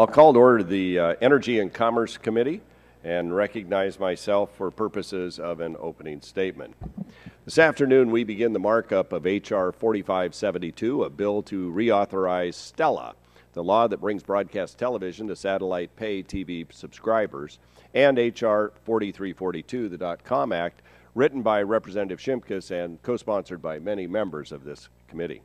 I'll call to order the Energy and Commerce Committee and recognize myself for purposes of an opening statement. This afternoon, we begin the markup of H.R. 4572, a bill to reauthorize Stella, the law that brings broadcast television to satellite pay TV subscribers, and H.R. 4342, the .com Act, written by Representative Shimkus and co-sponsored by many members of this committee.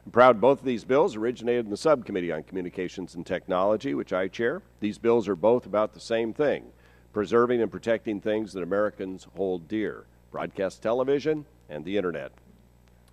I'm proud both of these bills originated in the Subcommittee on Communications and Technology, which I chair. These bills are both about the same thing, preserving and protecting things that Americans hold dear, broadcast television and the Internet.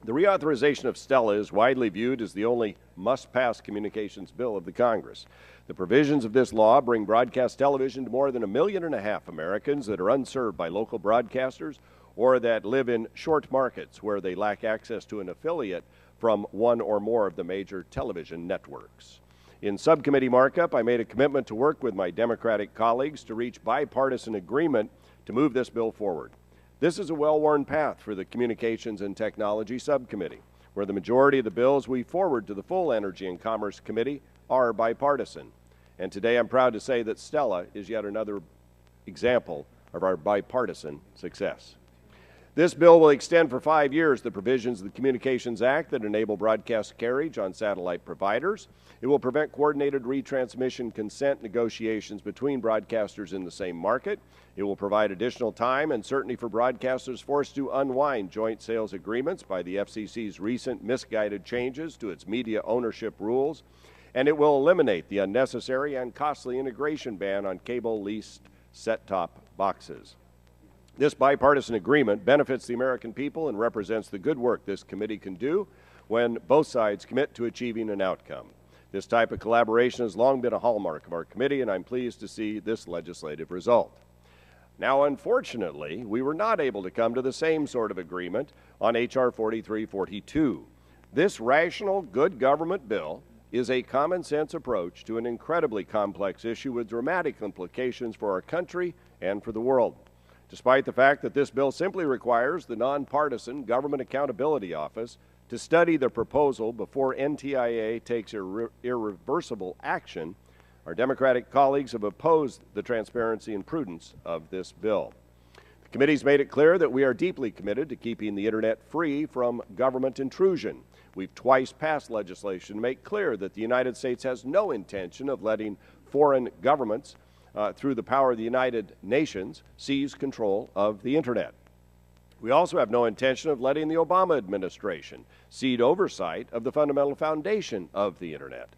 The reauthorization of Stella is widely viewed as the only must-pass communications bill of the Congress. The provisions of this law bring broadcast television to more than 1.5 million Americans that are unserved by local broadcasters or that live in short markets where they lack access to an affiliate from one or more of the major television networks. In subcommittee markup, I made a commitment to work with my Democratic colleagues to reach bipartisan agreement to move this bill forward. This is a well-worn path for the Communications and Technology Subcommittee, where the majority of the bills we forward to the full Energy and Commerce Committee are bipartisan. And today I'm proud to say that Stella is yet another example of our bipartisan success. This bill will extend for 5 years the provisions of the Communications Act that enable broadcast carriage on satellite providers. It will prevent coordinated retransmission consent negotiations between broadcasters in the same market. It will provide additional time and certainty for broadcasters forced to unwind joint sales agreements by the FCC's recent misguided changes to its media ownership rules. And it will eliminate the unnecessary and costly integration ban on cable-leased set-top boxes. This bipartisan agreement benefits the American people and represents the good work this committee can do when both sides commit to achieving an outcome. This type of collaboration has long been a hallmark of our committee, and I'm pleased to see this legislative result. Now, unfortunately, we were not able to come to the same sort of agreement on H.R. 4342. This rational, good government bill is a common-sense approach to an incredibly complex issue with dramatic implications for our country and for the world. Despite the fact that this bill simply requires the nonpartisan Government Accountability Office to study the proposal before NTIA takes irreversible action, our Democratic colleagues have opposed the transparency and prudence of this bill. The committee's made it clear that we are deeply committed to keeping the Internet free from government intrusion. We've twice passed legislation to make clear that the United States has no intention of letting foreign governments through the power of the United Nations, seize control of the Internet. We also have no intention of letting the Obama administration cede oversight of the fundamental foundation of the Internet,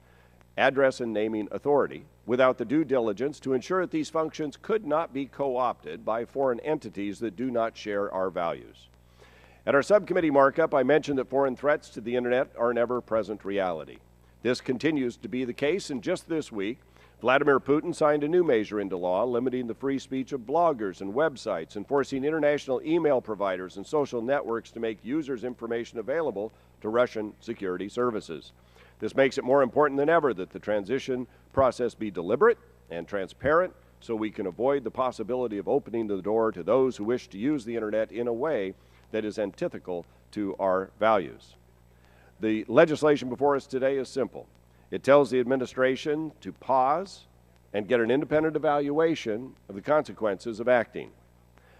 address and naming authority, without the due diligence to ensure that these functions could not be co-opted by foreign entities that do not share our values. At our subcommittee markup, I mentioned that foreign threats to the Internet are an ever-present reality. This continues to be the case, and just this week, Vladimir Putin signed a new measure into law limiting the free speech of bloggers and websites and forcing international email providers and social networks to make users' information available to Russian security services. This makes it more important than ever that the transition process be deliberate and transparent so we can avoid the possibility of opening the door to those who wish to use the Internet in a way that is antithetical to our values. The legislation before us today is simple. It tells the administration to pause and get an independent evaluation of the consequences of acting.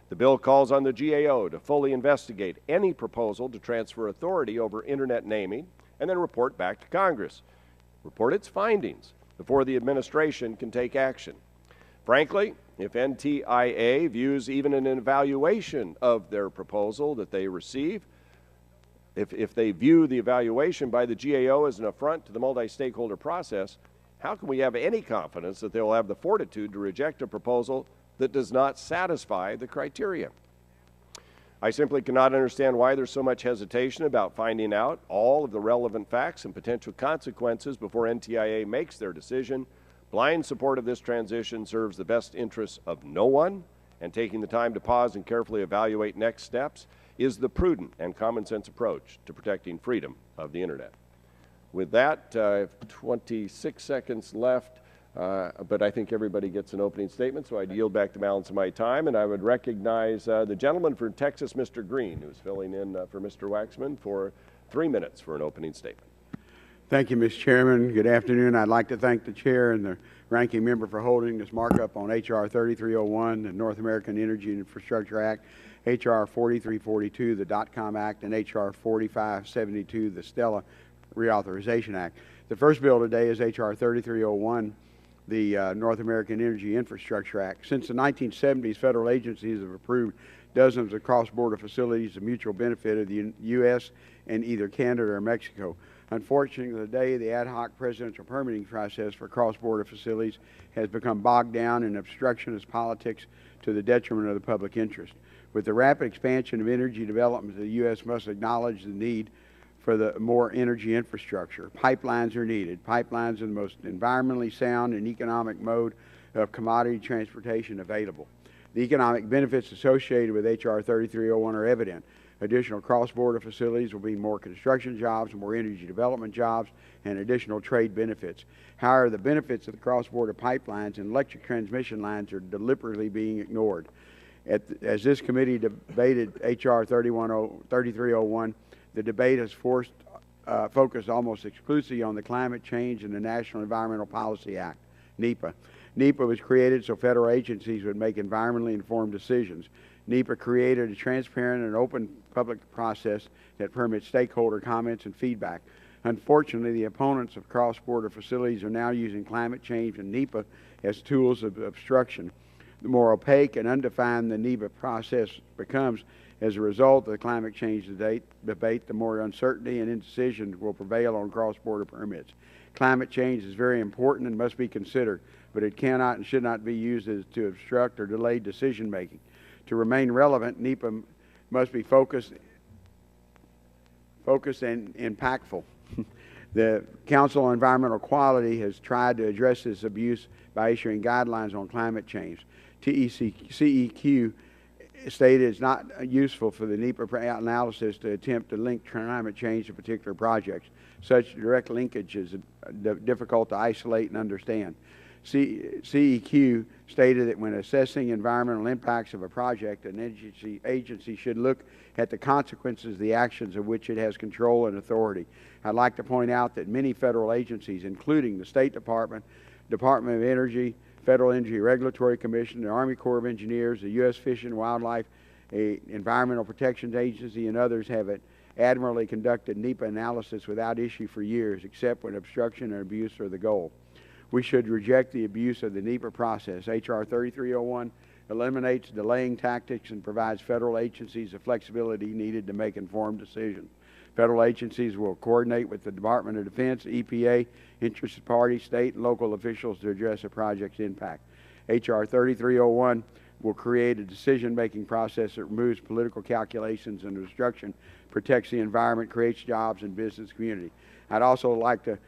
The bill calls on the GAO to fully investigate any proposal to transfer authority over Internet naming and then report back to Congress. Report its findings before the administration can take action. Frankly, if NTIA views even an evaluation of their proposal that they receive, if they view the evaluation by the GAO as an affront to the multi-stakeholder process, how can we have any confidence that they will have the fortitude to reject a proposal that does not satisfy the criteria? I simply cannot understand why there's so much hesitation about finding out all of the relevant facts and potential consequences before NTIA makes their decision. Blind support of this transition serves the best interests of no one, and taking the time to pause and carefully evaluate next steps is the prudent and common sense approach to protecting freedom of the Internet. With that, I have 26 seconds left, but I think everybody gets an opening statement, so I'd yield back the balance of my time, and I would recognize the gentleman from Texas, Mr. Green, who's filling in for Mr. Waxman for 3 minutes for an opening statement. Thank you, Mr. Chairman. Good afternoon. I'd like to thank the Chair and the ranking member for holding this markup on H.R. 3301, the North American Energy and Infrastructure Act, H.R. 4342, the .com Act, and H.R. 4572, the Stella Reauthorization Act. The first bill today is H.R. 3301, the North American Energy Infrastructure Act. Since the 1970s, federal agencies have approved dozens of cross-border facilities of mutual benefit of the U.S. and either Canada or Mexico. Unfortunately, today, the ad hoc presidential permitting process for cross-border facilities has become bogged down in obstructionist politics to the detriment of the public interest. With the rapid expansion of energy development, the U.S. must acknowledge the need for the more energy infrastructure. Pipelines are needed. Pipelines are the most environmentally sound and economic mode of commodity transportation available. The economic benefits associated with H.R. 3301 are evident. Additional cross-border facilities will mean more construction jobs, more energy development jobs, and additional trade benefits. However, the benefits of the cross-border pipelines and electric transmission lines are deliberately being ignored. As this committee debated H.R. 3301, the debate has focused almost exclusively on the Climate Change and the National Environmental Policy Act, NEPA. NEPA was created so federal agencies would make environmentally informed decisions. NEPA created a transparent and open public process that permits stakeholder comments and feedback. Unfortunately, the opponents of cross-border facilities are now using climate change and NEPA as tools of obstruction. The more opaque and undefined the NEPA process becomes as a result of the climate change debate, the more uncertainty and indecision will prevail on cross-border permits. Climate change is very important and must be considered, but it cannot and should not be used to obstruct or delay decision-making. To remain relevant, NEPA must be focused and impactful. The Council on Environmental Quality has tried to address this abuse by issuing guidelines on climate change. CEQ stated it's not useful for the NEPA analysis to attempt to link climate change to particular projects. Such direct linkage is difficult to isolate and understand. CEQ stated that when assessing environmental impacts of a project, an agency should look at the consequences of the actions of which it has control and authority. I'd like to point out that many federal agencies, including the State Department, Department of Energy, Federal Energy Regulatory Commission, the Army Corps of Engineers, the U.S. Fish and Wildlife, Environmental Protection Agency, and others have admirably conducted NEPA analysis without issue for years, except when obstruction and abuse are the goal. We should reject the abuse of the NEPA process. H.R. 3301 eliminates delaying tactics and provides federal agencies the flexibility needed to make informed decisions. Federal agencies will coordinate with the Department of Defense, EPA, interested parties, state and local officials to address a project's impact. H.R. 3301 will create a decision-making process that removes political calculations and obstruction, protects the environment, creates jobs and business community. I'd also like to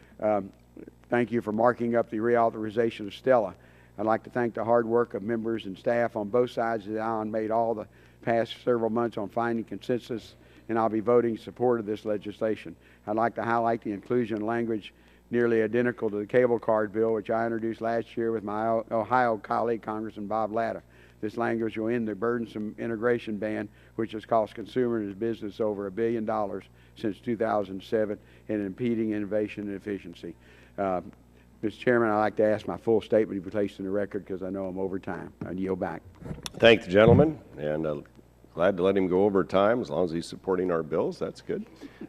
thank you for marking up the reauthorization of Stella. I'd like to thank the hard work of members and staff on both sides of the aisle and made all the past several months on finding consensus, and I'll be voting in support of this legislation. I'd like to highlight the inclusion of language nearly identical to the cable card bill, which I introduced last year with my Ohio colleague, Congressman Bob Latta. This language will end the burdensome integration ban, which has cost consumers and business over $1 billion since 2007 and impeding innovation and efficiency. Mr. Chairman, I'd like to ask my full statement be placed in the record because I know I'm over time. I yield back. Thank the gentleman, and glad to let him go over time as long as he's supporting our bills. That's good.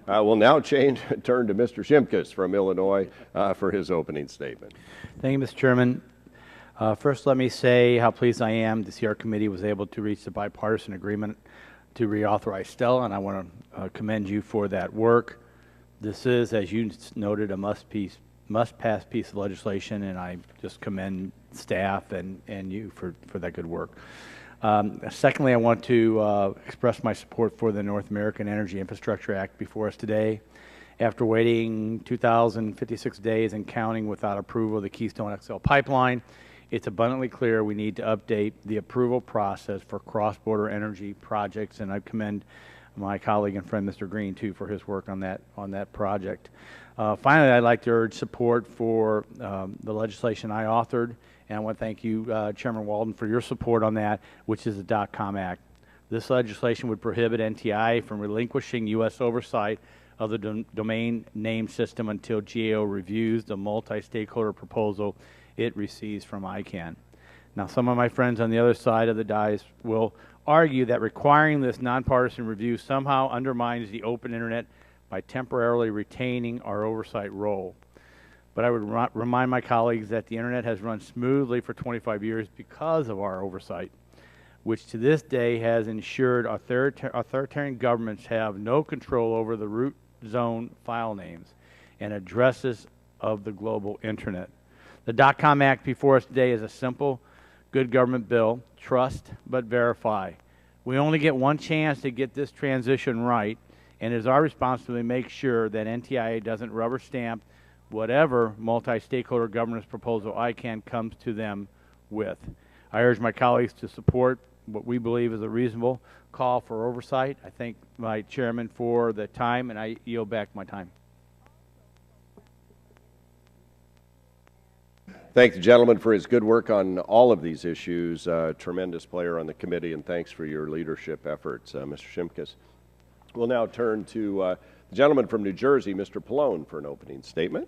We'll now turn to Mr. Shimkus from Illinois for his opening statement. Thank you, Mr. Chairman. First, let me say how pleased I am to see our committee was able to reach a bipartisan agreement to reauthorize Stella, and I want to commend you for that work. This is, as you noted, a must-pass piece of legislation, and I just commend staff and you for that good work. Secondly, I want to express my support for the North American Energy Infrastructure Act before us today. After waiting 2,056 days and counting without approval of the Keystone XL pipeline, it's abundantly clear we need to update the approval process for cross-border energy projects, and I commend my colleague and friend Mr. Green too for his work on that project. Finally, I'd like to urge support for the legislation I authored, and I want to thank you, Chairman Walden, for your support on that, which is the .com Act. This legislation would prohibit NTI from relinquishing U.S. oversight of the domain name system until GAO reviews the multi-stakeholder proposal it receives from ICANN. Now, some of my friends on the other side of the dais will argue that requiring this nonpartisan review somehow undermines the open internet by temporarily retaining our oversight role. But I would remind my colleagues that the internet has run smoothly for 25 years because of our oversight, which to this day has ensured authoritarian governments have no control over the root zone file names and addresses of the global internet. The .com Act before us today is a simple, good government bill: trust but verify. We only get one chance to get this transition right, and it is our responsibility to make sure that NTIA doesn't rubber stamp whatever multi-stakeholder governance proposal ICANN comes to them with. I urge my colleagues to support what we believe is a reasonable call for oversight. I thank my chairman for the time, and I yield back my time. Thank the gentleman for his good work on all of these issues. Tremendous player on the committee, and thanks for your leadership efforts, Mr. Shimkus. We'll now turn to the gentleman from New Jersey, Mr. Pallone, for an opening statement.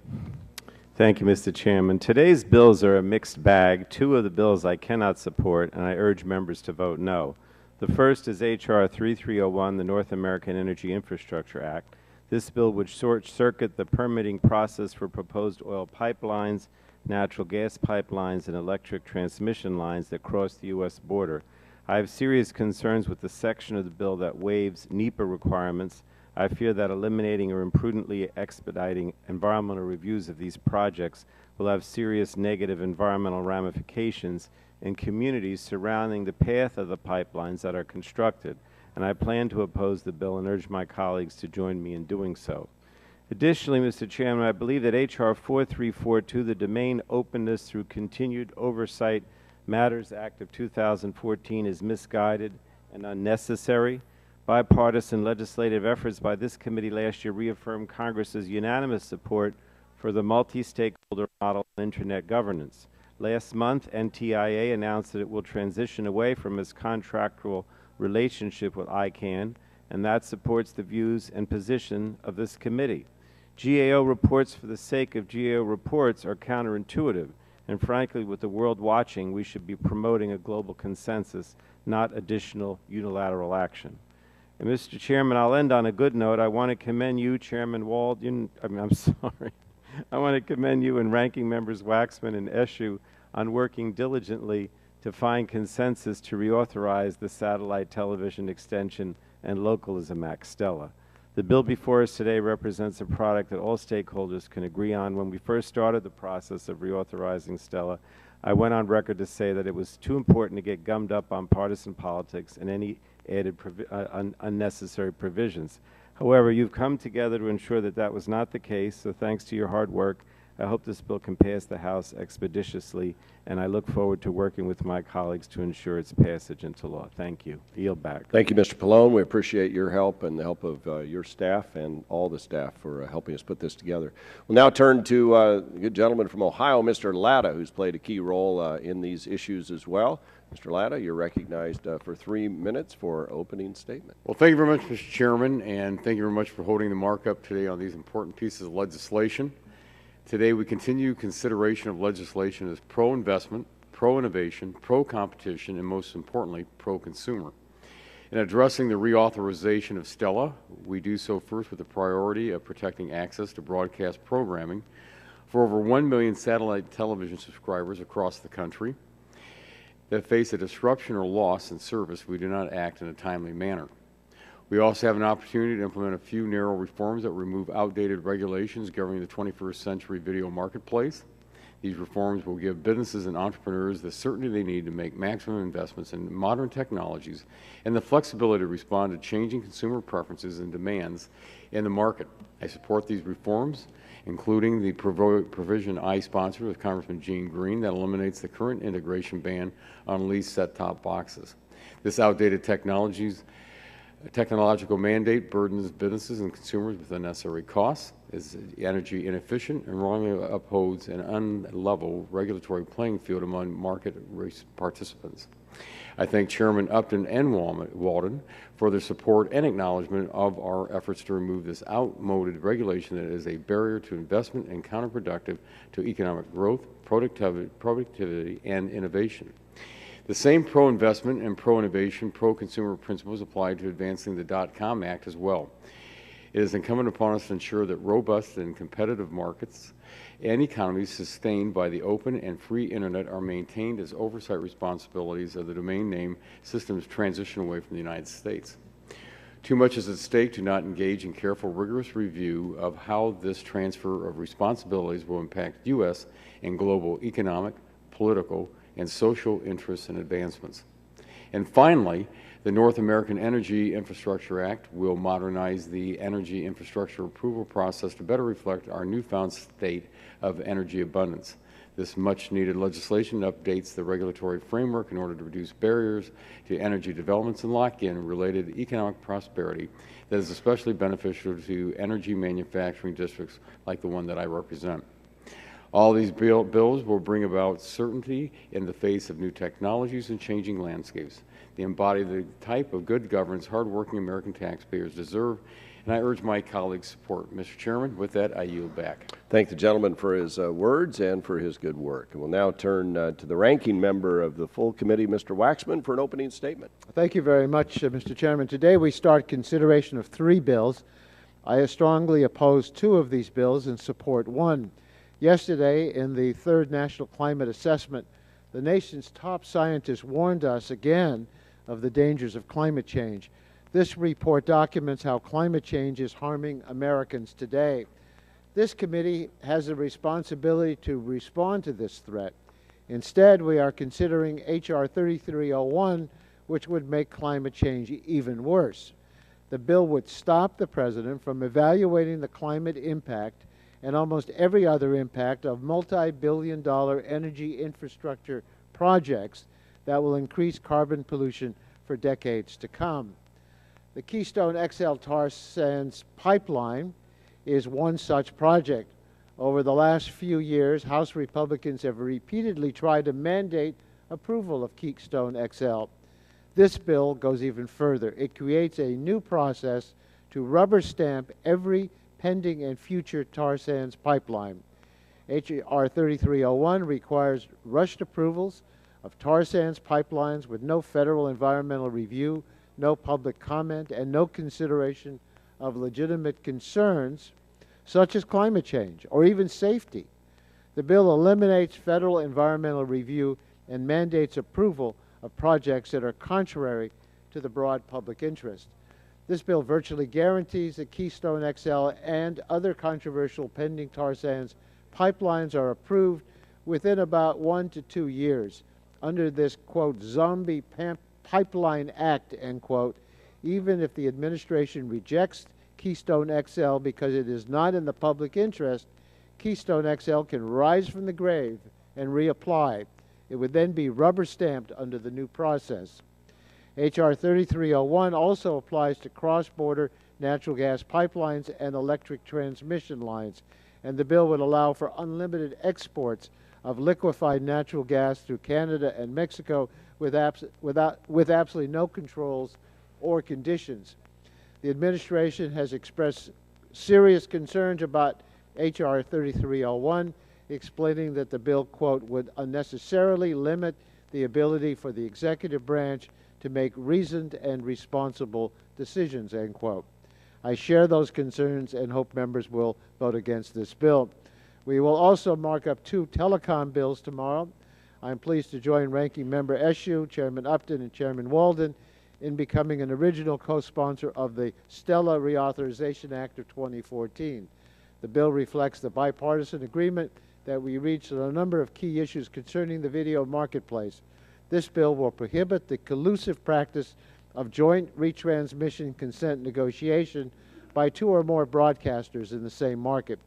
Thank you, Mr. Chairman. Today's bills are a mixed bag. Two of the bills I cannot support, and I urge members to vote no. The first is H.R. 3301, the North American Energy Infrastructure Act. This bill would short-circuit the permitting process for proposed oil pipelines, natural gas pipelines, and electric transmission lines that cross the U.S. border. I have serious concerns with the section of the bill that waives NEPA requirements. I fear that eliminating or imprudently expediting environmental reviews of these projects will have serious negative environmental ramifications in communities surrounding the path of the pipelines that are constructed, and I plan to oppose the bill and urge my colleagues to join me in doing so. Additionally, Mr. Chairman, I believe that H.R. 4342, the Domain Openness Through Continued Oversight Matters Act of 2014, is misguided and unnecessary. Bipartisan legislative efforts by this committee last year reaffirmed Congress's unanimous support for the multi-stakeholder model of Internet governance. Last month, NTIA announced that it will transition away from its contractual relationship with ICANN, and that supports the views and position of this committee. GAO reports for the sake of GAO reports are counterintuitive, and frankly, with the world watching, we should be promoting a global consensus, not additional unilateral action. And Mr. Chairman, I'll end on a good note. I want to commend you, Chairman Wald, I'm sorry. I want to commend you and Ranking Members Waxman and Eshoo on working diligently to find consensus to reauthorize the Satellite Television Extension and Localism Act, Stella. The bill before us today represents a product that all stakeholders can agree on. When we first started the process of reauthorizing Stella, I went on record to say that it was too important to get gummed up on partisan politics and any added unnecessary provisions. However, you've come together to ensure that that was not the case, so thanks to your hard work, I hope this bill can pass the House expeditiously, and I look forward to working with my colleagues to ensure its passage into law. Thank you. Yield back. Thank you, Mr. Pallone. We appreciate your help and the help of your staff and all the staff for helping us put this together. We'll now turn to a good gentleman from Ohio, Mr. Latta, who's played a key role in these issues as well. Mr. Latta, you're recognized for 3 minutes for opening statement. Well, thank you very much, Mr. Chairman, and thank you very much for holding the markup today on these important pieces of legislation. Today, we continue consideration of legislation as pro-investment, pro-innovation, pro-competition, and most importantly, pro-consumer. In addressing the reauthorization of Stella, we do so first with the priority of protecting access to broadcast programming for over 1 million satellite television subscribers across the country that face a disruption or loss in service if we do not act in a timely manner. We also have an opportunity to implement a few narrow reforms that remove outdated regulations governing the 21st century video marketplace. These reforms will give businesses and entrepreneurs the certainty they need to make maximum investments in modern technologies and the flexibility to respond to changing consumer preferences and demands in the market. I support these reforms, including the provision I sponsored with Congressman Gene Green that eliminates the current integration ban on leased set-top boxes. This outdated technologies A technological mandate burdens businesses and consumers with unnecessary costs, is energy inefficient, and wrongly upholds an unlevel regulatory playing field among market participants. I thank Chairman Upton and Walden for their support and acknowledgement of our efforts to remove this outmoded regulation that is a barrier to investment and counterproductive to economic growth, productivity, and innovation. The same pro-investment and pro-innovation, pro-consumer principles apply to advancing the .com Act as well. It is incumbent upon us to ensure that robust and competitive markets and economies sustained by the open and free Internet are maintained as oversight responsibilities of the domain name systems transition away from the United States. Too much is at stake to not engage in careful, rigorous review of how this transfer of responsibilities will impact U.S. and global economic, political, and social interests and advancements. And finally, the North American Energy Infrastructure Act will modernize the energy infrastructure approval process to better reflect our newfound state of energy abundance. This much-needed legislation updates the regulatory framework in order to reduce barriers to energy developments and lock in related economic prosperity that is especially beneficial to energy manufacturing districts like the one that I represent. All these bills will bring about certainty in the face of new technologies and changing landscapes. They embody the type of good governance hardworking American taxpayers deserve, and I urge my colleagues' support. Mr. Chairman, with that, I yield back. Thank the gentleman for his words and for his good work. And we'll now turn to the ranking member of the full committee, Mr. Waxman, for an opening statement. Thank you very much, Mr. Chairman. Today we start consideration of 3 bills. I strongly oppose 2 of these bills and support 1. Yesterday, in the 3rd National Climate Assessment, the nation's top scientists warned us again of the dangers of climate change. This report documents how climate change is harming Americans today. This committee has a responsibility to respond to this threat. Instead, we are considering H.R. 3301, which would make climate change even worse. The bill would stop the President from evaluating the climate impact and almost every other impact of multi-billion-dollar energy infrastructure projects that will increase carbon pollution for decades to come. The Keystone XL tar sands pipeline is one such project. Over the last few years, House Republicans have repeatedly tried to mandate approval of Keystone XL. This bill goes even further. It creates a new process to rubber stamp every pending and future tar sands pipeline. H.R. 3301 requires rushed approvals of tar sands pipelines with no federal environmental review, no public comment, and no consideration of legitimate concerns such as climate change or even safety. The bill eliminates federal environmental review and mandates approval of projects that are contrary to the broad public interest. This bill virtually guarantees that Keystone XL and other controversial pending tar sands pipelines are approved within about 1 to 2 years. Under this, quote, zombie pipeline act, end quote, even if the administration rejects Keystone XL because it is not in the public interest, Keystone XL can rise from the grave and reapply. It would then be rubber stamped under the new process. H.R. 3301 also applies to cross-border natural gas pipelines and electric transmission lines, and the bill would allow for unlimited exports of liquefied natural gas through Canada and Mexico with absolutely no controls or conditions. The administration has expressed serious concerns about H.R. 3301, explaining that the bill, quote, would unnecessarily limit the ability for the executive branch to make reasoned and responsible decisions, end quote. I share those concerns and hope members will vote against this bill. We will also mark up 2 telecom bills tomorrow. I am pleased to join Ranking Member Eshoo, Chairman Upton, and Chairman Walden in becoming an original co-sponsor of the Stella Reauthorization Act of 2014. The bill reflects the bipartisan agreement that we reached on a number of key issues concerning the video marketplace. This bill will prohibit the collusive practice of joint retransmission consent negotiation by 2 or more broadcasters in the same market.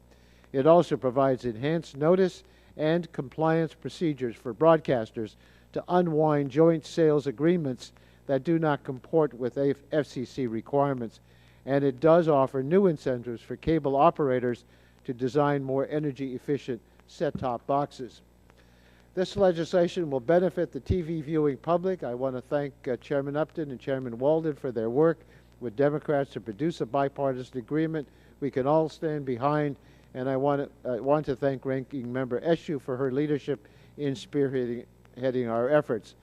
It also provides enhanced notice and compliance procedures for broadcasters to unwind joint sales agreements that do not comport with FCC requirements, and it does offer new incentives for cable operators to design more energy-efficient set-top boxes. This legislation will benefit the TV viewing public. I want to thank Chairman Upton and Chairman Walden for their work with Democrats to produce a bipartisan agreement we can all stand behind, and I want to thank Ranking Member Eshoo for her leadership in spearheading our efforts.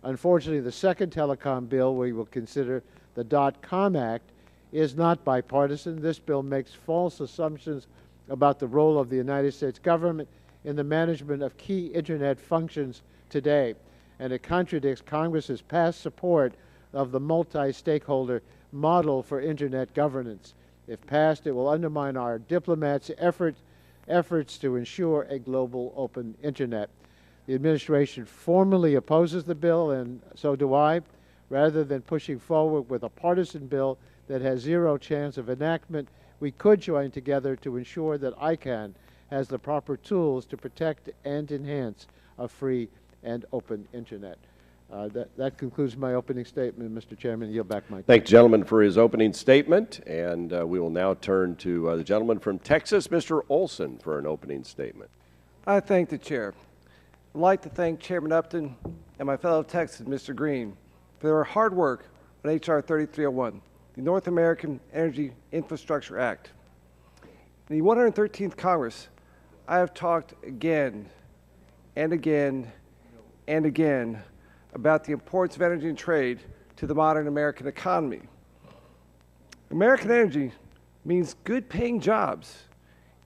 Unfortunately, the second telecom bill we will consider, the .com Act, is not bipartisan. This bill makes false assumptions about the role of the United States government in the management of key Internet functions today, and it contradicts Congress's past support of the multi-stakeholder model for Internet governance. If passed, it will undermine our diplomats' efforts to ensure a global open Internet. The administration formally opposes the bill, and so do I. Rather than pushing forward with a partisan bill that has zero chance of enactment, we could join together to ensure that ICANN has the proper tools to protect and enhance a free and open Internet. That concludes my opening statement, Mr. Chairman. I yield back my time. Thank the gentleman for his opening statement, and we will now turn to the gentleman from Texas, Mr. Olson, for an opening statement. I thank the Chair. I'd like to thank Chairman Upton and my fellow Texan, Mr. Green, for their hard work on H.R. 3301, the North American Energy Infrastructure Act. In the 113th Congress, I have talked again and again and again about the importance of energy and trade to the modern American economy. American energy means good-paying jobs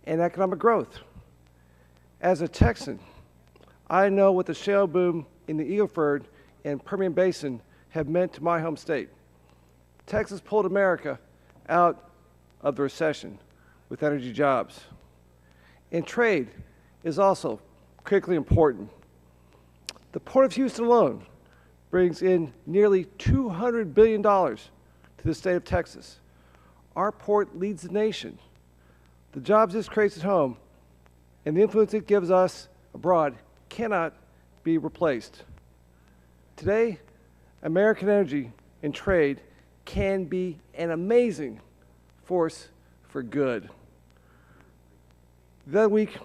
and economic growth. As a Texan, I know what the shale boom in the Eagle Ford and Permian Basin have meant to my home state. Texas pulled America out of the recession with energy jobs. And trade is also critically important. The Port of Houston alone brings in nearly $200 billion to the state of Texas. Our port leads the nation. The jobs this creates at home and the influence it gives us abroad cannot be replaced. Today, American energy and trade can be an amazing force for good. The other week,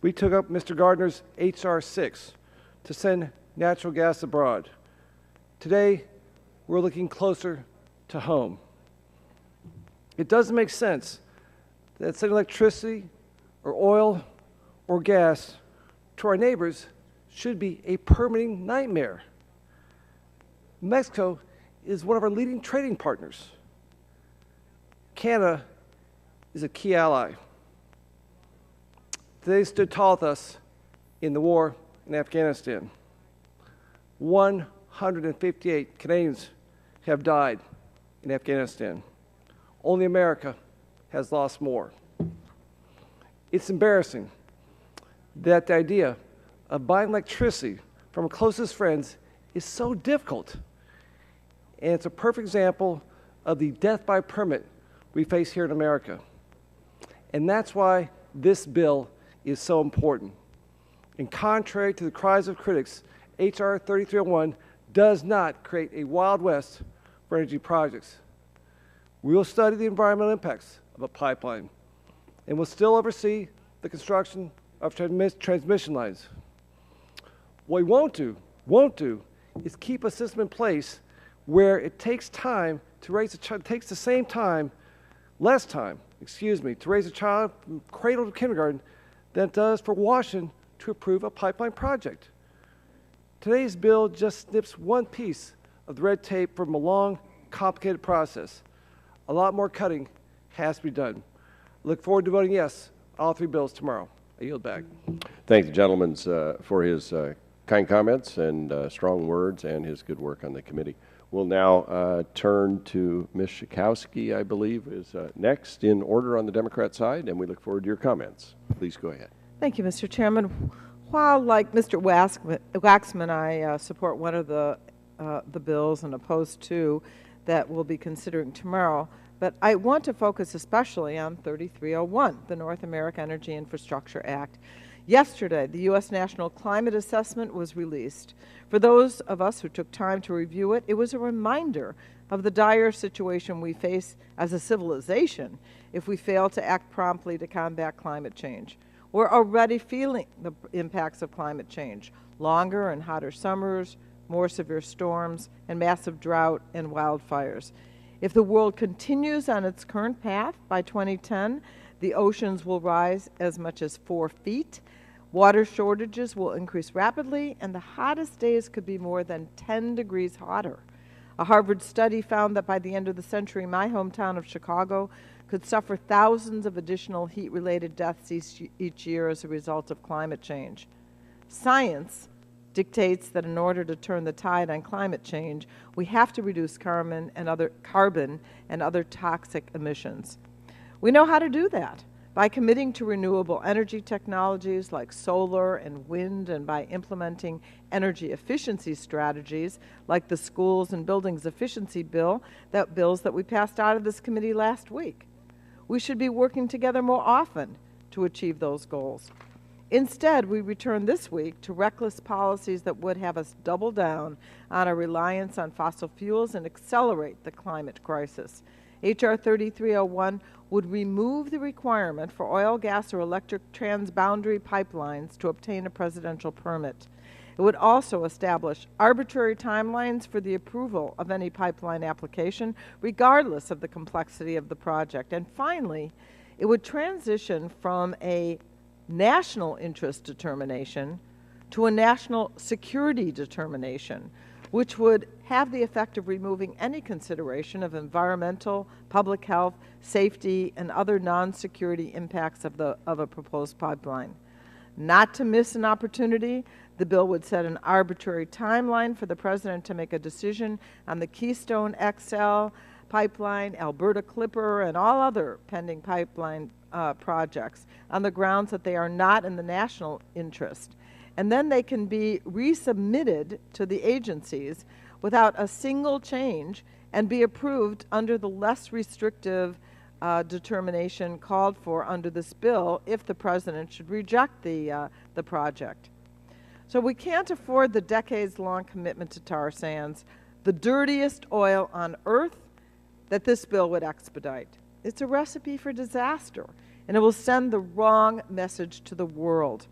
we took up Mr. Gardner's H.R. 6 to send natural gas abroad. Today, we're looking closer to home. It doesn't make sense that sending electricity or oil or gas to our neighbors should be a permitting nightmare. Mexico is one of our leading trading partners. Canada is a key ally. They stood tall with us in the war in Afghanistan. 158 Canadians have died in Afghanistan. Only America has lost more. It's embarrassing that the idea of buying electricity from our closest friends is so difficult. And it's a perfect example of the death by permit we face here in America. And that's why this bill is so important. And contrary to the cries of critics, H.R. 3301 does not create a Wild West for energy projects. We will study the environmental impacts of a pipeline, and will still oversee the construction of transmission lines. What we won't do is keep a system in place where it takes time to raise a child, takes the same time, less time, to raise a child from cradle to kindergarten than it does for Washington to approve a pipeline project. Today's bill just snips one piece of the red tape from a long, complicated process. A lot more cutting has to be done. Look forward to voting yes on all three bills tomorrow. I yield back. Thank the gentleman for his kind comments and strong words and his good work on the committee. We'll now turn to Ms. Schakowsky, I believe, is next in order on the Democrat side, and we look forward to your comments. Please go ahead. Thank you, Mr. Chairman. While, like Mr. Waxman, I support one of the bills and oppose two that we'll be considering tomorrow, but I want to focus especially on 3301, the North American Energy Infrastructure Act. Yesterday, the U.S. National Climate Assessment was released. For those of us who took time to review it, it was a reminder of the dire situation we face as a civilization if we fail to act promptly to combat climate change. We're already feeling the impacts of climate change: longer and hotter summers, more severe storms, and massive drought and wildfires. If the world continues on its current path, by 2010, the oceans will rise as much as 4 feet, water shortages will increase rapidly, and the hottest days could be more than 10 degrees hotter. A Harvard study found that by the end of the century, my hometown of Chicago could suffer thousands of additional heat-related deaths each year as a result of climate change. Science dictates that in order to turn the tide on climate change, we have to reduce carbon and other toxic emissions. We know how to do that by committing to renewable energy technologies like solar and wind, and by implementing energy efficiency strategies like the Schools and Buildings Efficiency bills that we passed out of this committee last week. We should be working together more often to achieve those goals. Instead, we return this week to reckless policies that would have us double down on our reliance on fossil fuels and accelerate the climate crisis. H.R. 3301 would remove the requirement for oil, gas, or electric transboundary pipelines to obtain a presidential permit. It would also establish arbitrary timelines for the approval of any pipeline application, regardless of the complexity of the project. And finally, it would transition from a national interest determination to a national security determination, which would have the effect of removing any consideration of environmental, public health, safety, and other non-security impacts of a proposed pipeline. Not to miss an opportunity, the bill would set an arbitrary timeline for the President to make a decision on the Keystone XL pipeline, Alberta Clipper, and all other pending pipeline projects on the grounds that they are not in the national interest. And then they can be resubmitted to the agencies without a single change and be approved under the less restrictive determination called for under this bill if the President should reject the project. So we can't afford the decades-long commitment to tar sands, the dirtiest oil on earth, that this bill would expedite. It's a recipe for disaster, and it will send the wrong message to the world.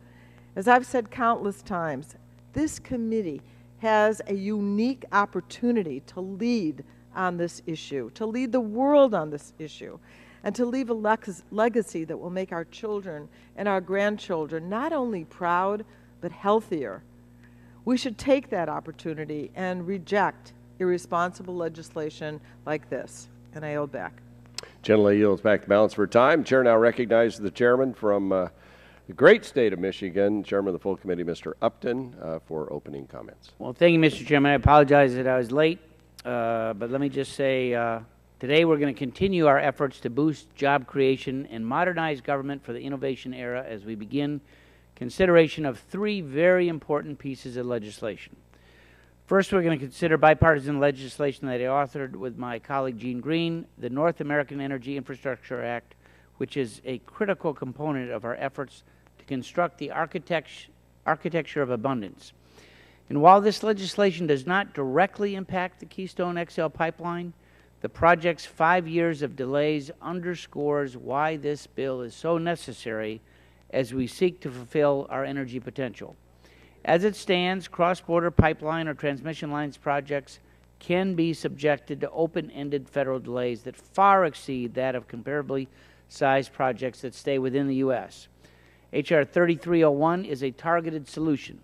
As I've said countless times, this committee has a unique opportunity to lead on this issue, to lead the world on this issue, and to leave a legacy that will make our children and our grandchildren not only proud, but healthier. We should take that opportunity and reject irresponsible legislation like this. And I yield back. Gentlelady yields back the balance for time. Chair now recognizes the chairman from the great state of Michigan, Chairman of the full committee, Mr. Upton, for opening comments. Well, thank you, Mr. Chairman. I apologize that I was late, but let me just say today we're going to continue our efforts to boost job creation and modernize government for the innovation era as we begin consideration of 3 very important pieces of legislation. First, we're going to consider bipartisan legislation that I authored with my colleague Gene Green, the North American Energy Infrastructure Act, which is a critical component of our efforts to construct the architecture of abundance. And while this legislation does not directly impact the Keystone XL pipeline, the project's 5 years of delays underscores why this bill is so necessary as we seek to fulfill our energy potential. As it stands, cross-border pipeline or transmission lines projects can be subjected to open-ended federal delays that far exceed that of comparably sized projects that stay within the U.S. H.R. 3301 is a targeted solution.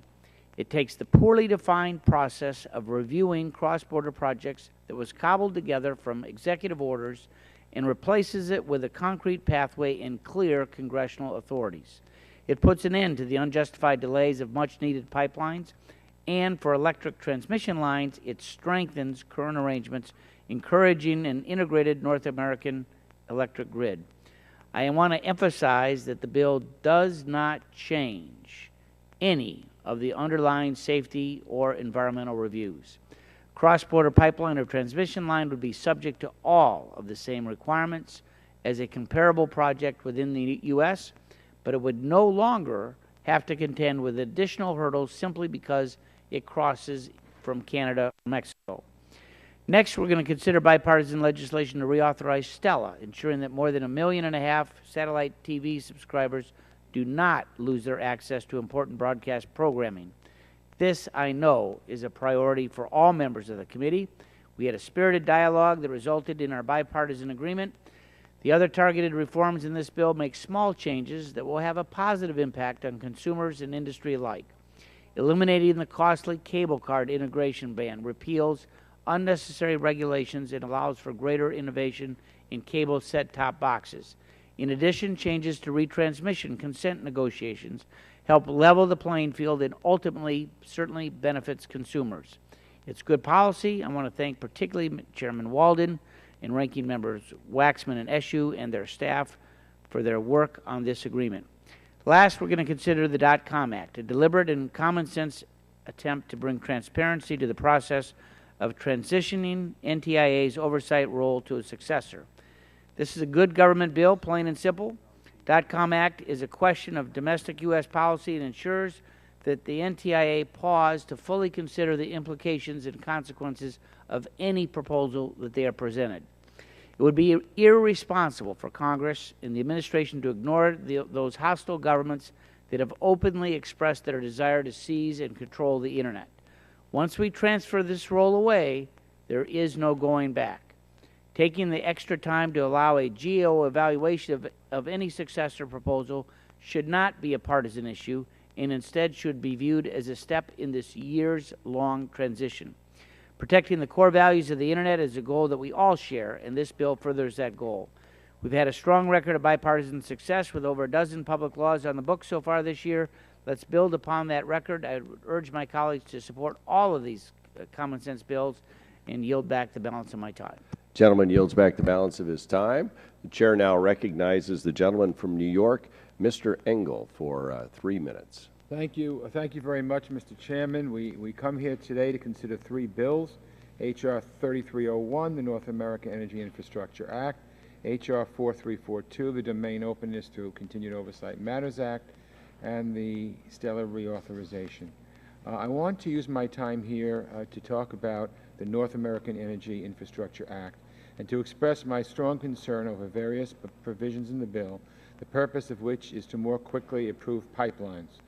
It takes the poorly defined process of reviewing cross-border projects that was cobbled together from executive orders and replaces it with a concrete pathway and clear congressional authorities. It puts an end to the unjustified delays of much-needed pipelines, and for electric transmission lines, it strengthens current arrangements, encouraging an integrated North American electric grid. I want to emphasize that the bill does not change any of the underlying safety or environmental reviews. Cross-border pipeline or transmission line would be subject to all of the same requirements as a comparable project within the U.S., but it would no longer have to contend with additional hurdles simply because it crosses from Canada or Mexico. Next, we're going to consider bipartisan legislation to reauthorize Stella, ensuring that more than 1.5 million satellite TV subscribers do not lose their access to important broadcast programming. This, I know, is a priority for all members of the committee. We had a spirited dialogue that resulted in our bipartisan agreement. The other targeted reforms in this bill make small changes that will have a positive impact on consumers and industry alike. Eliminating the costly cable card integration ban repeals unnecessary regulations and allows for greater innovation in cable set-top boxes. In addition, changes to retransmission consent negotiations help level the playing field and ultimately certainly benefits consumers. It's good policy. I want to thank particularly Chairman Walden and Ranking Members Waxman and Eshoo and their staff for their work on this agreement. Last, we're going to consider the .com Act, a deliberate and common sense attempt to bring transparency to the process of transitioning NTIA's oversight role to a successor. This is a good government bill, plain and simple. .com Act is a question of domestic U.S. policy and ensures that the NTIA pause to fully consider the implications and consequences of any proposal that they are presented. It would be irresponsible for Congress and the administration to ignore those hostile governments that have openly expressed their desire to seize and control the Internet. Once we transfer this role away, there is no going back. Taking the extra time to allow a GAO evaluation of any successor proposal should not be a partisan issue and instead should be viewed as a step in this years-long transition. Protecting the core values of the Internet is a goal that we all share, and this bill furthers that goal. We've had a strong record of bipartisan success with over a dozen public laws on the books so far this year. Let's build upon that record. I urge my colleagues to support all of these common sense bills and yield back the balance of my time. Gentleman yields back the balance of his time. The chair now recognizes the gentleman from New York, Mr. Engel, for 3 minutes. Thank you. Thank you very much, Mr. Chairman. We come here today to consider 3 bills: H.R. 3301, the North American Energy Infrastructure Act; H.R. 4342, the Domain Openness Through Continued Oversight Matters Act; and the Stella Reauthorization. I want to use my time here to talk about the North American Energy Infrastructure Act and to express my strong concern over various provisions in the bill, the purpose of which is to more quickly approve pipelines.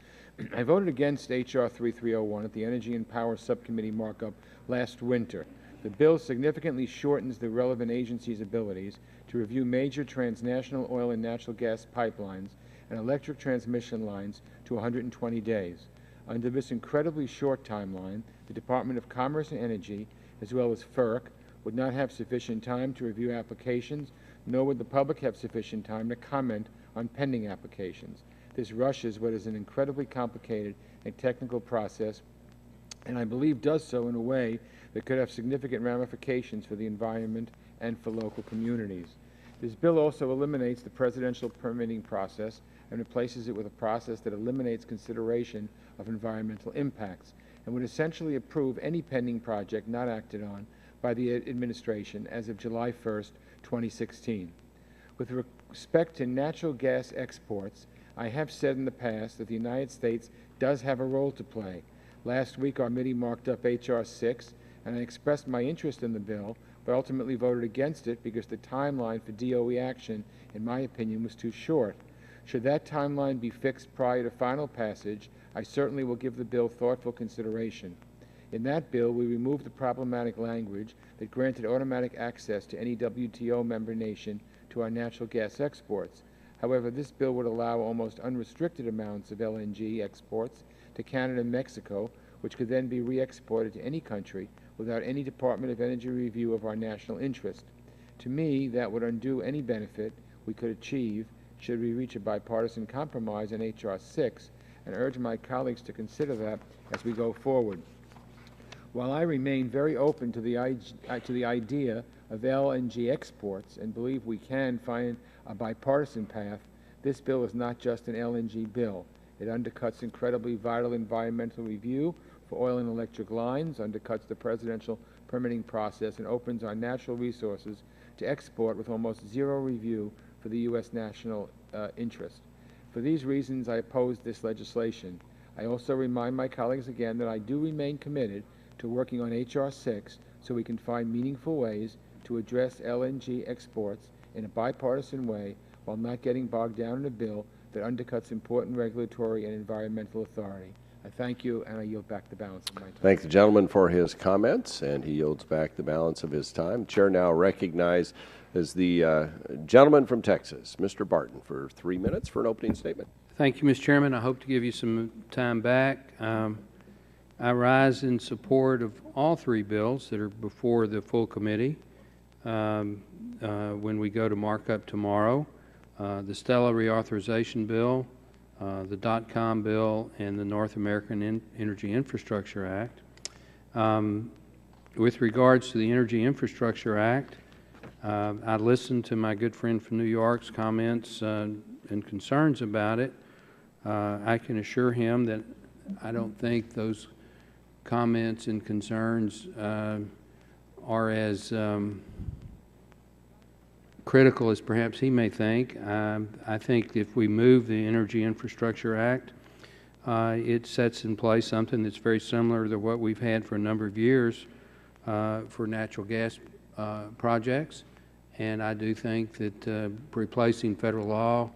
I voted against H.R. 3301 at the Energy and Power Subcommittee markup last winter. The bill significantly shortens the relevant agency's abilities to review major transnational oil and natural gas pipelines and electric transmission lines to 120 days. Under this incredibly short timeline, the Department of Commerce and Energy, as well as FERC, would not have sufficient time to review applications, nor would the public have sufficient time to comment on pending applications. This rushes what is an incredibly complicated and technical process, and I believe does so in a way that could have significant ramifications for the environment and for local communities. This bill also eliminates the presidential permitting process and replaces it with a process that eliminates consideration of environmental impacts and would essentially approve any pending project not acted on by the administration as of July 1st, 2016. With respect to natural gas exports, I have said in the past that the United States does have a role to play. Last week, our committee marked up H.R. 6, and I expressed my interest in the bill, but ultimately voted against it because the timeline for DOE action, in my opinion, was too short. Should that timeline be fixed prior to final passage, I certainly will give the bill thoughtful consideration. In that bill, we removed the problematic language that granted automatic access to any WTO member nation to our natural gas exports. However, this bill would allow almost unrestricted amounts of LNG exports to Canada and Mexico, which could then be re-exported to any country without any Department of Energy review of our national interest. To me, that would undo any benefit we could achieve should we reach a bipartisan compromise on H.R. 6, and urge my colleagues to consider that as we go forward. While I remain very open to the idea of LNG exports and believe we can find a bipartisan path, this bill is not just an LNG bill. It undercuts incredibly vital environmental review for oil and electric lines, undercuts the presidential permitting process, and opens our natural resources to export with almost zero review for the U.S. national interest. For these reasons, I oppose this legislation. I also remind my colleagues again that I do remain committed to working on H.R. 6 so we can find meaningful ways to address LNG exports in a bipartisan way while not getting bogged down in a bill that undercuts important regulatory and environmental authority. I thank you, and I yield back the balance of my time. Thank the gentleman for his comments, and he yields back the balance of his time. Chair now recognizes the gentleman from Texas, Mr. Barton, for 3 minutes for an opening statement. Thank you, Mr. Chairman. I hope to give you some time back. I rise in support of all three bills that are before the full committee when we go to markup tomorrow. The Stella Reauthorization Bill, the .com bill, and the North American Energy Infrastructure Act. With regards to the Energy Infrastructure Act, I listened to my good friend from New York's comments and concerns about it. I can assure him that I don't think those comments and concerns are as critical as perhaps he may think. I think if we move the Energy Infrastructure Act, it sets in place something that's very similar to what we've had for a number of years for natural gas projects. And I do think that replacing federal law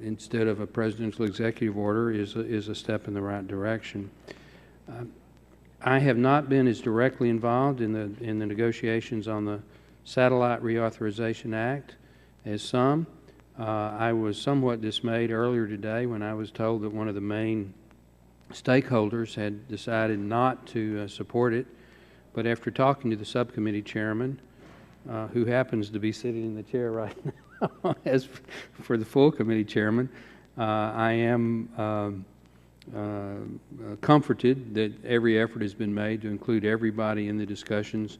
instead of a presidential executive order is a step in the right direction. I have not been as directly involved in the negotiations on the Satellite Reauthorization Act as some. I was somewhat dismayed earlier today when I was told that one of the main stakeholders had decided not to support it. But after talking to the subcommittee chairman, who happens to be sitting in the chair right now as for the full committee chairman, I am comforted that every effort has been made to include everybody in the discussions,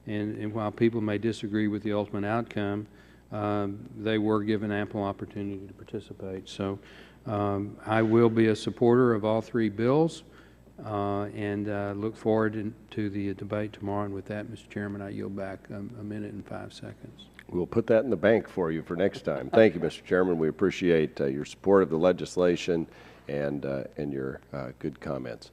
and while people may disagree with the ultimate outcome, they were given ample opportunity to participate. So I will be a supporter of all three bills and look forward to the debate tomorrow. And with that, Mr. Chairman, I yield back a minute and 5 seconds. We'll put that in the bank for you for next time. Thank you, Mr. Chairman. We appreciate your support of the legislation and your good comments.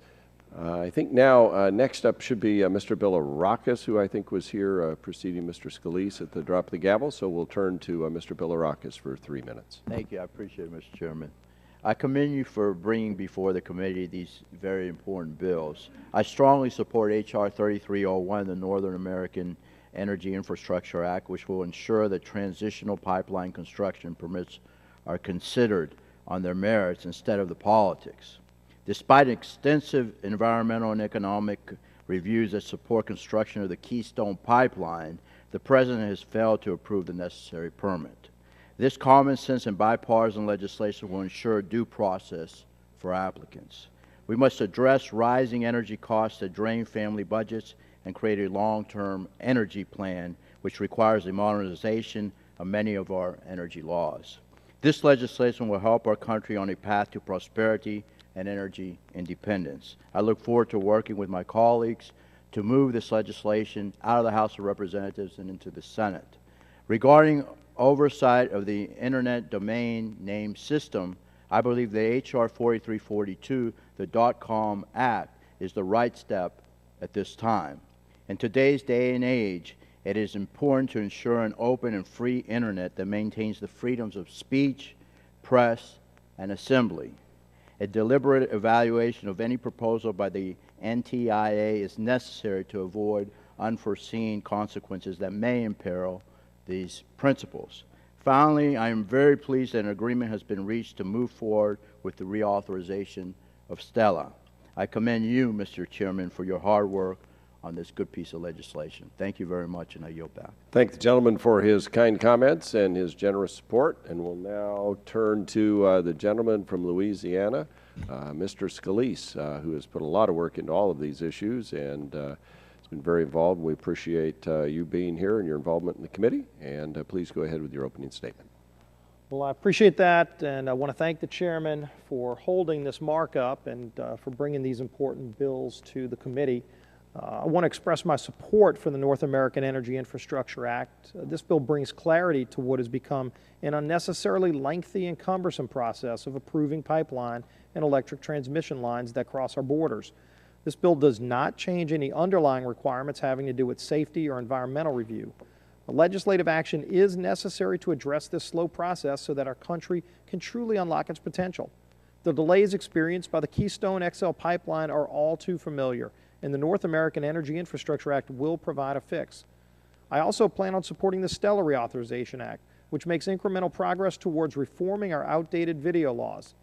I think now next up should be Mr. Bipartisan, who I think was here preceding Mr. Scalise at the drop of the gavel. So we'll turn to Mr. Bipartisan for 3 minutes. Thank you. I appreciate it, Mr. Chairman. I commend you for bringing before the committee these very important bills. I strongly support H.R. 3301, the Northern American Energy Infrastructure Act, which will ensure that transitional pipeline construction permits are considered on their merits instead of the politics. Despite extensive environmental and economic reviews that support construction of the Keystone pipeline, the President has failed to approve the necessary permit. This common sense and bipartisan legislation will ensure due process for applicants. We must address rising energy costs that drain family budgets and create a long-term energy plan which requires the modernization of many of our energy laws. This legislation will help our country on a path to prosperity and energy independence. I look forward to working with my colleagues to move this legislation out of the House of Representatives and into the Senate. Regarding oversight of the Internet domain name system, I believe that H.R. 4342, the .com Act, is the right step at this time. In today's day and age, it is important to ensure an open and free Internet that maintains the freedoms of speech, press, and assembly. A deliberate evaluation of any proposal by the NTIA is necessary to avoid unforeseen consequences that may imperil these principles. Finally, I am very pleased that an agreement has been reached to move forward with the reauthorization of Stella. I commend you, Mr. Chairman, for your hard work on this good piece of legislation. Thank you very much, and I yield back. Thank the gentleman for his kind comments and his generous support. And we'll now turn to the gentleman from Louisiana, Mr. Scalise, who has put a lot of work into all of these issues and has been very involved. We appreciate you being here and your involvement in the committee. And please go ahead with your opening statement. Well, I appreciate that, and I want to thank the chairman for holding this markup and for bringing these important bills to the committee. I want to express my support for the North American Energy Infrastructure Act. This bill brings clarity to what has become an unnecessarily lengthy and cumbersome process of approving pipeline and electric transmission lines that cross our borders. This bill does not change any underlying requirements having to do with safety or environmental review. Legislative action is necessary to address this slow process so that our country can truly unlock its potential. The delays experienced by the Keystone XL pipeline are all too familiar, and the North American Energy Infrastructure Act will provide a fix. I also plan on supporting the Stella Reauthorization Act, which makes incremental progress towards reforming our outdated video laws.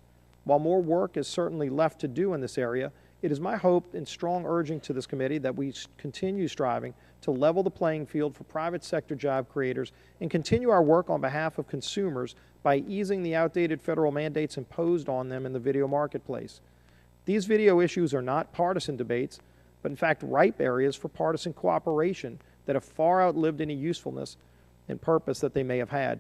While more work is certainly left to do in this area, it is my hope and strong urging to this committee that we continue striving to level the playing field for private sector job creators and continue our work on behalf of consumers by easing the outdated federal mandates imposed on them in the video marketplace. These video issues are not partisan debates, but in fact ripe areas for partisan cooperation that have far outlived any usefulness and purpose that they may have had.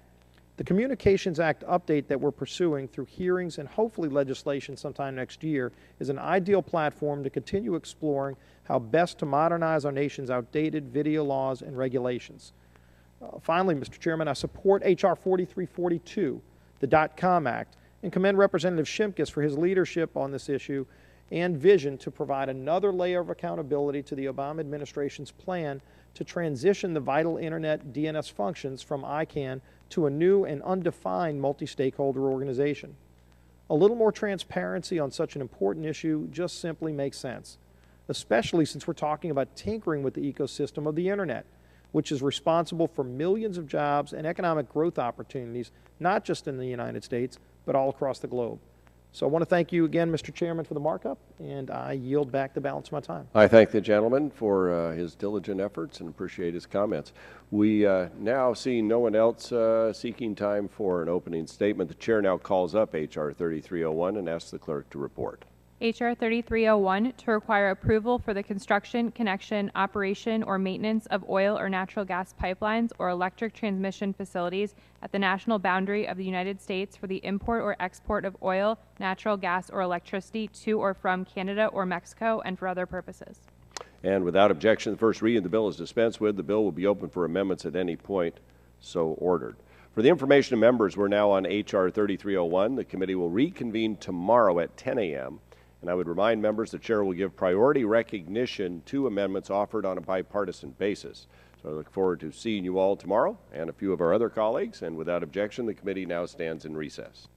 The Communications Act update that we're pursuing through hearings and hopefully legislation sometime next year is an ideal platform to continue exploring how best to modernize our nation's outdated video laws and regulations. Finally, Mr. Chairman, I support H.R. 4342, the .com Act, and commend Representative Shimkus for his leadership on this issue and vision to provide another layer of accountability to the Obama administration's plan to transition the vital Internet DNS functions from ICANN to a new and undefined multi-stakeholder organization. A little more transparency on such an important issue just simply makes sense, especially since we're talking about tinkering with the ecosystem of the Internet, which is responsible for millions of jobs and economic growth opportunities, not just in the United States, but all across the globe. So I want to thank you again, Mr. Chairman, for the markup, and I yield back the balance of my time. I thank the gentleman for his diligent efforts and appreciate his comments. We now see no one else seeking time for an opening statement. The chair now calls up H.R. 3301 and asks the clerk to report. H.R. 3301 to require approval for the construction, connection, operation, or maintenance of oil or natural gas pipelines or electric transmission facilities at the national boundary of the United States for the import or export of oil, natural gas, or electricity to or from Canada or Mexico and for other purposes. And without objection, the first reading of the bill is dispensed with. The bill will be open for amendments at any point so ordered. For the information of members, we're now on H.R. 3301. The committee will reconvene tomorrow at 10 a.m. And I would remind members the chair will give priority recognition to amendments offered on a bipartisan basis. So I look forward to seeing you all tomorrow and a few of our other colleagues. And without objection, the committee now stands in recess.